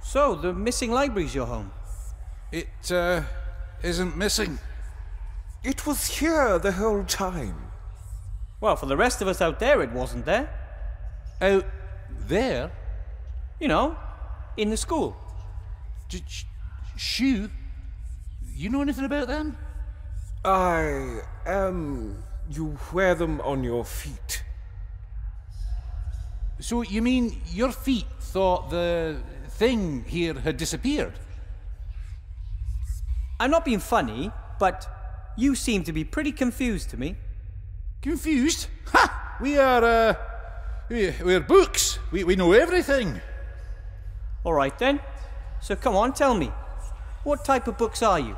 So, the missing library's your home? It, isn't missing. It was here the whole time. Well, for the rest of us out there, it wasn't there. Out there? You know, in the school. Shoe? You know anything about them? You wear them on your feet. So you mean your feet thought the thing here had disappeared? I'm not being funny, but you seem to be pretty confused to me. Confused? Ha! We're books. We know everything. All right then. So come on, tell me. What type of books are you?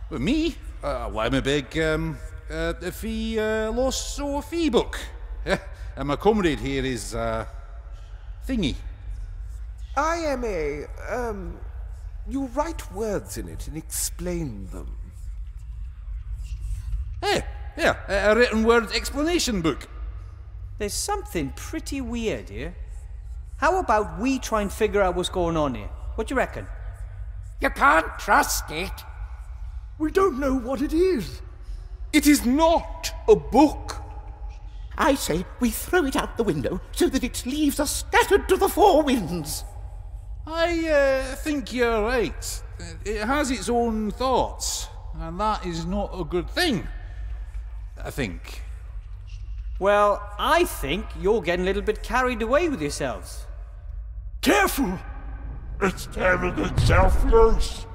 Well, me? Well, I'm a big, philosophy book. And my comrade here is, Thingy. I am you write words in it and explain them. Hey, yeah, a written word explanation book. There's something pretty weird here. How about we try and figure out what's going on here? What do you reckon? You can't trust it. We don't know what it is. It is not a book. I say we throw it out the window so that its leaves are scattered to the four winds. I think you're right. It has its own thoughts, and that is not a good thing, I think. Well, I think you're getting a little bit carried away with yourselves. Careful! It's tearing itself loose.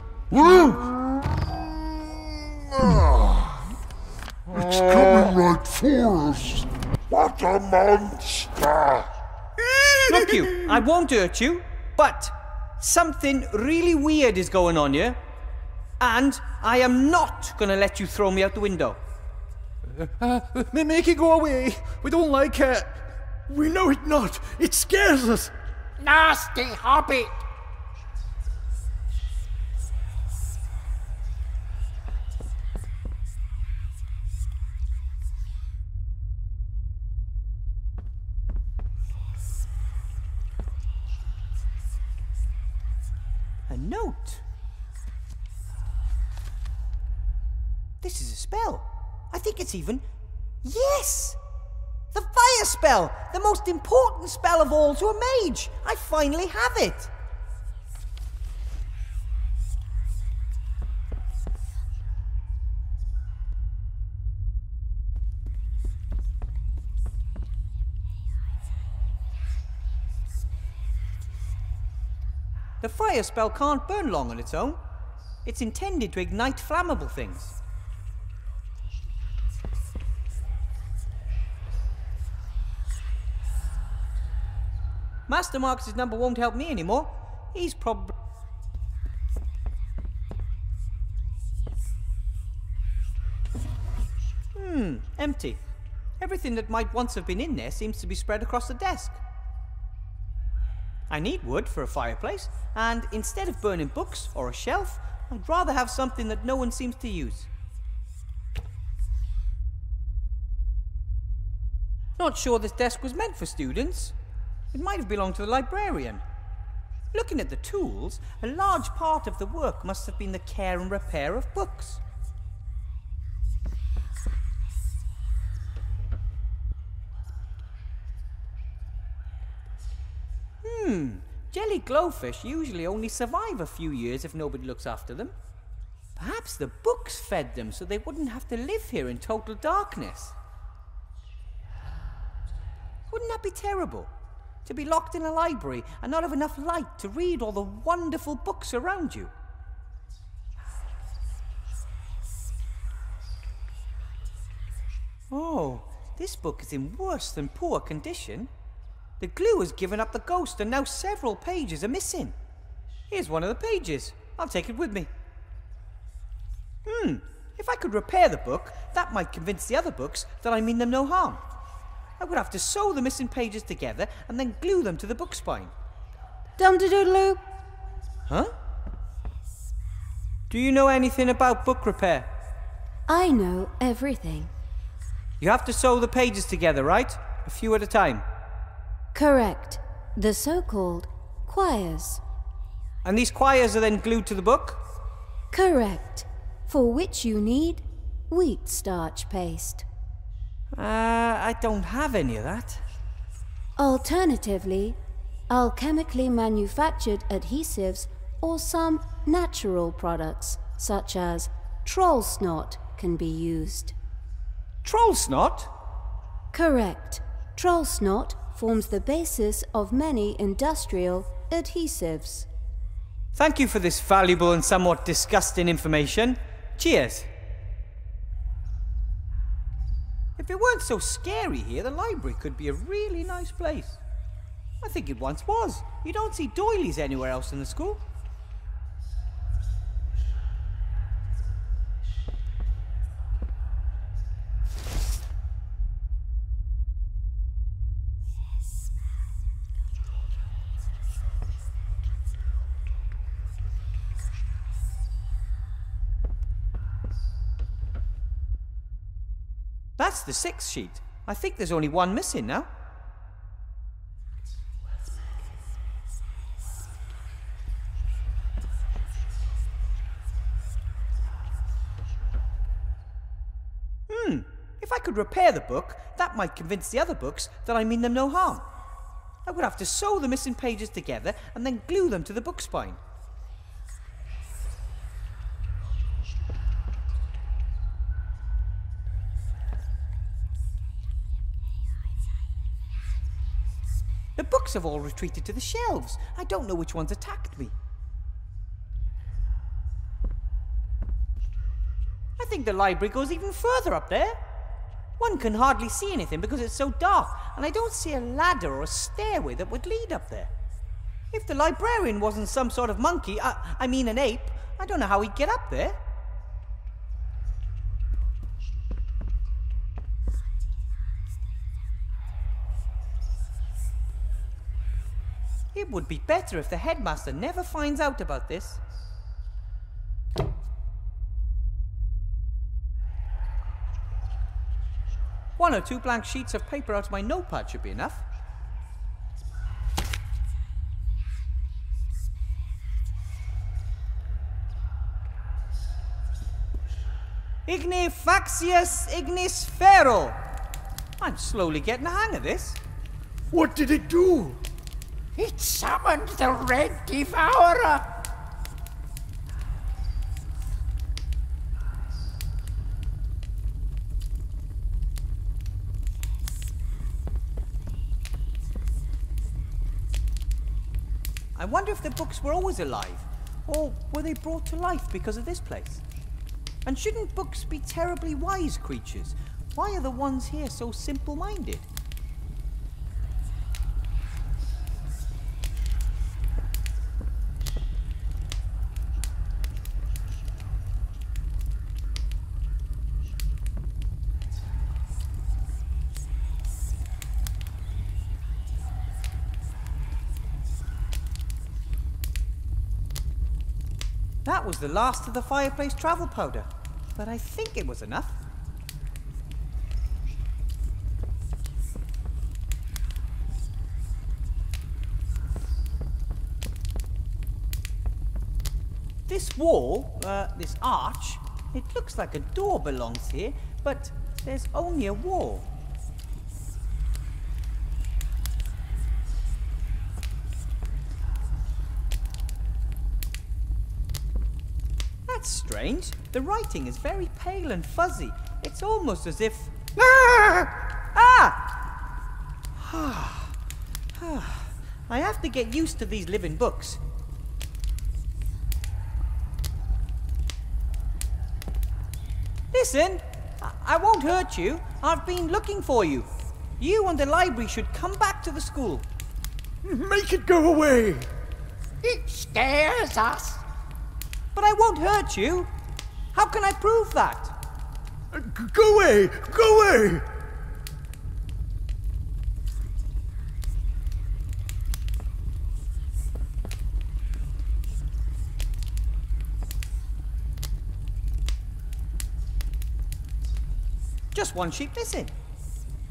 It's coming right for us. What a monster! Look you, I won't hurt you, but something really weird is going on here, and I am not going to let you throw me out the window. Make it go away. We don't like it. We know it not. It scares us. Nasty hobbit! A note. This is a spell. I think it's even... Yes! The fire spell! The most important spell of all to a mage! I finally have it! The fire spell can't burn long on its own. It's intended to ignite flammable things. Master Marcus's number won't help me anymore. He's probably... Empty. Everything that might once have been in there seems to be spread across the desk. I need wood for a fireplace, and instead of burning books or a shelf, I'd rather have something that no one seems to use. Not sure this desk was meant for students. It might have belonged to the librarian. Looking at the tools, a large part of the work must have been the care and repair of books. Jelly glowfish usually only survive a few years if nobody looks after them. Perhaps the books fed them so they wouldn't have to live here in total darkness. Wouldn't that be terrible? To be locked in a library and not have enough light to read all the wonderful books around you. Oh, this book is in worse than poor condition. The glue has given up the ghost and now several pages are missing. Here's one of the pages. I'll take it with me. If I could repair the book, that might convince the other books that I mean them no harm. I would have to sew the missing pages together and then glue them to the book spine. Dum-de-doodle-oo. Huh? Do you know anything about book repair? I know everything. You have to sew the pages together, right? A few at a time. Correct. The so-called quires. And these quires are then glued to the book? Correct. For which you need wheat starch paste. I don't have any of that. Alternatively, alchemically manufactured adhesives or some natural products, such as troll snot, can be used. Troll snot? Correct. Troll snot forms the basis of many industrial adhesives. Thank you for this valuable and somewhat disgusting information. Cheers. If it weren't so scary here, the library could be a really nice place. I think it once was. You don't see doilies anywhere else in the school. That's the 6th sheet. I think there's only one missing now. If I could repair the book, that might convince the other books that I mean them no harm. I would have to sew the missing pages together and then glue them to the book spine. The books have all retreated to the shelves. I don't know which ones attacked me. I think the library goes even further up there. One can hardly see anything because it's so dark, and I don't see a ladder or a stairway that would lead up there. If the librarian wasn't some sort of monkey, I mean an ape, I don't know how he'd get up there. It would be better if the headmaster never finds out about this. One or two blank sheets of paper out of my notepad should be enough. Ignifaxius ignisfero. I'm slowly getting the hang of this. What did it do? It summoned the Red Devourer. I wonder if the books were always alive, or were they brought to life because of this place? And shouldn't books be terribly wise creatures? Why are the ones here so simple-minded? That was the last of the fireplace travel powder, but I think it was enough. This wall, this arch, it looks like a door belongs here, but there's only a wall. That's strange. The writing is very pale and fuzzy. It's almost as if... I have to get used to these living books. Listen, I won't hurt you. I've been looking for you. You and the library should come back to the school. Make it go away! It scares us. But I won't hurt you. How can I prove that? Go away! Go away! Just one sheet missing.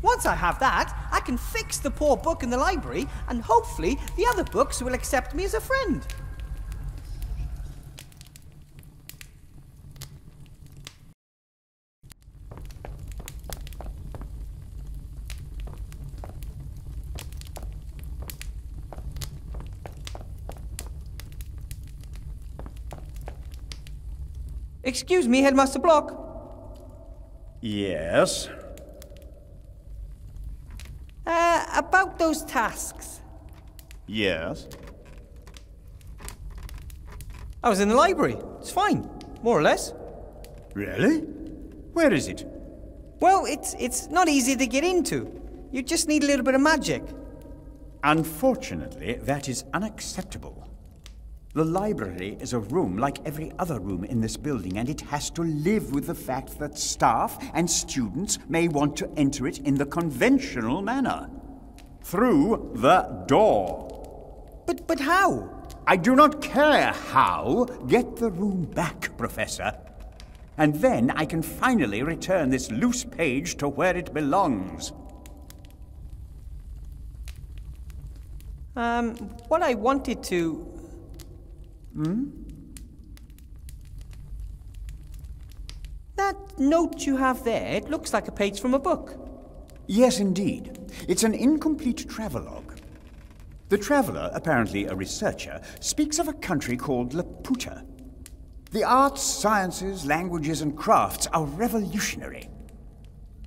Once I have that, I can fix the poor book in the library, and hopefully the other books will accept me as a friend. Excuse me, Headmaster Block. Yes? About those tasks. Yes? I was in the library. It's fine, more or less. Really? Where is it? Well, it's not easy to get into. You just need a little bit of magic. Unfortunately, that is unacceptable. The library is a room like every other room in this building, and it has to live with the fact that staff and students may want to enter it in the conventional manner. Through the door. But how? I do not care how. Get the room back, Professor. And then I can finally return this loose page to where it belongs. What I wanted to... That note you have there, it looks like a page from a book. Yes, indeed. It's an incomplete travelogue. The traveler, apparently a researcher, speaks of a country called Laputa. The arts, sciences, languages, and crafts are revolutionary.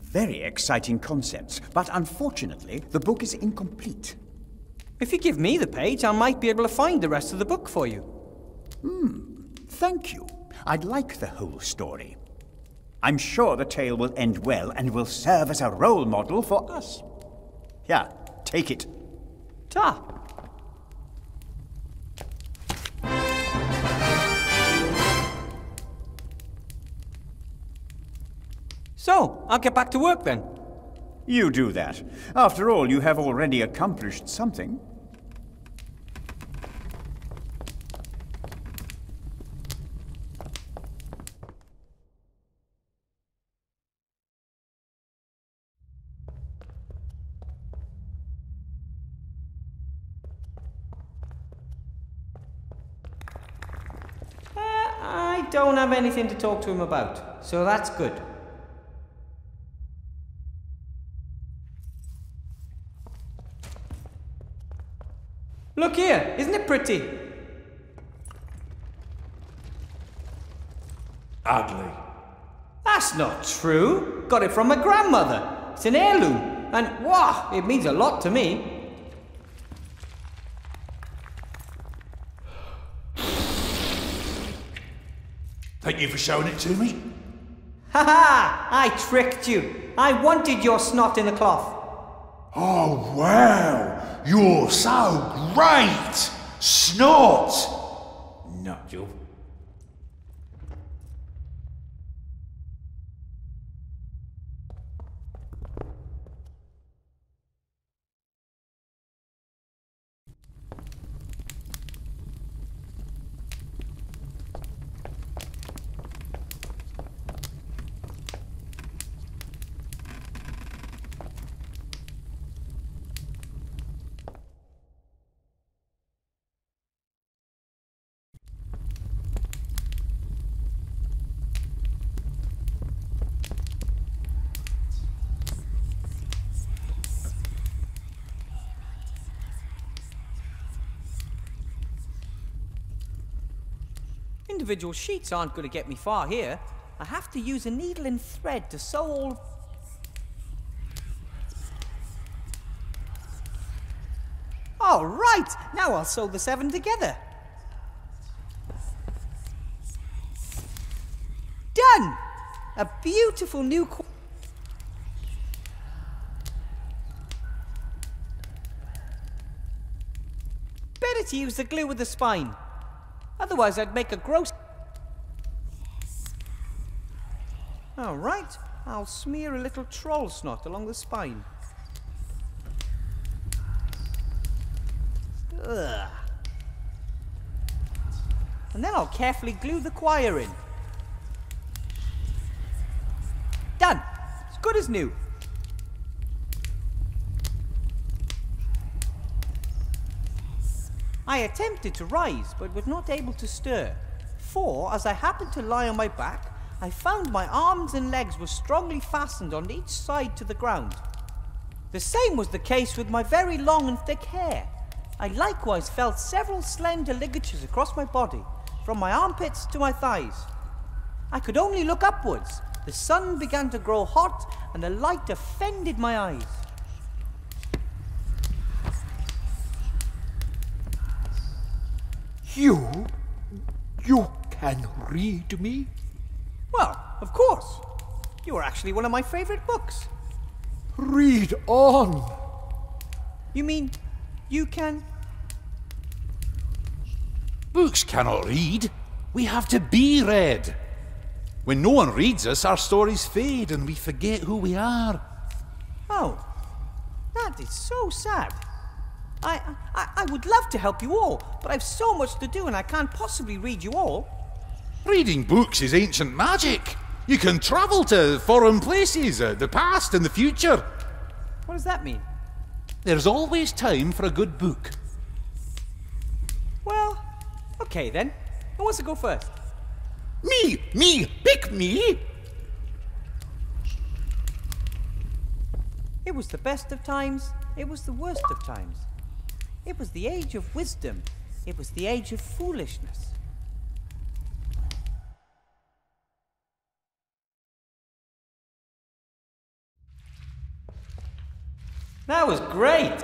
Very exciting concepts, but unfortunately, the book is incomplete. If you give me the page, I might be able to find the rest of the book for you. Thank you. I'd like the whole story. I'm sure the tale will end well and will serve as a role model for us. Here, take it. Ta! So, I'll get back to work then. You do that. After all, you have already accomplished something. I don't have anything to talk to him about, so that's good. Look here, isn't it pretty? Ugly. That's not true. Got it from my grandmother. It's an heirloom, and wow, it means a lot to me. Thank you for showing it to me. Ha ha! I tricked you. I wanted your snot in the cloth. Oh, wow. You're so great. Snot. Not you. Individual sheets aren't going to get me far here. I have to use a needle and thread to sew all... All right, now I'll sew the 7 together. Done! A beautiful new... Better to use the glue with the spine. Otherwise, I'd make a gross... All right, I'll smear a little troll snot along the spine. Ugh. And then I'll carefully glue the quire in. Done! As good as new. I attempted to rise, but was not able to stir, for, as I happened to lie on my back, I found my arms and legs were strongly fastened on each side to the ground. The same was the case with my very long and thick hair. I likewise felt several slender ligatures across my body, from my armpits to my thighs. I could only look upwards. The sun began to grow hot, and the light offended my eyes. You can read me? Well, of course. You are actually one of my favorite books. Read on. You mean you can? Books cannot read. We have to be read. When no one reads us, our stories fade and we forget who we are. Oh, that is so sad. I would love to help you all, but I've so much to do and I can't possibly read you all. Reading books is ancient magic. You can travel to foreign places, the past and the future. What does that mean? There's always time for a good book. Well, okay then. Who wants to go first? Me, pick me. It was the best of times, it was the worst of times. It was the age of wisdom, it was the age of foolishness. That was great!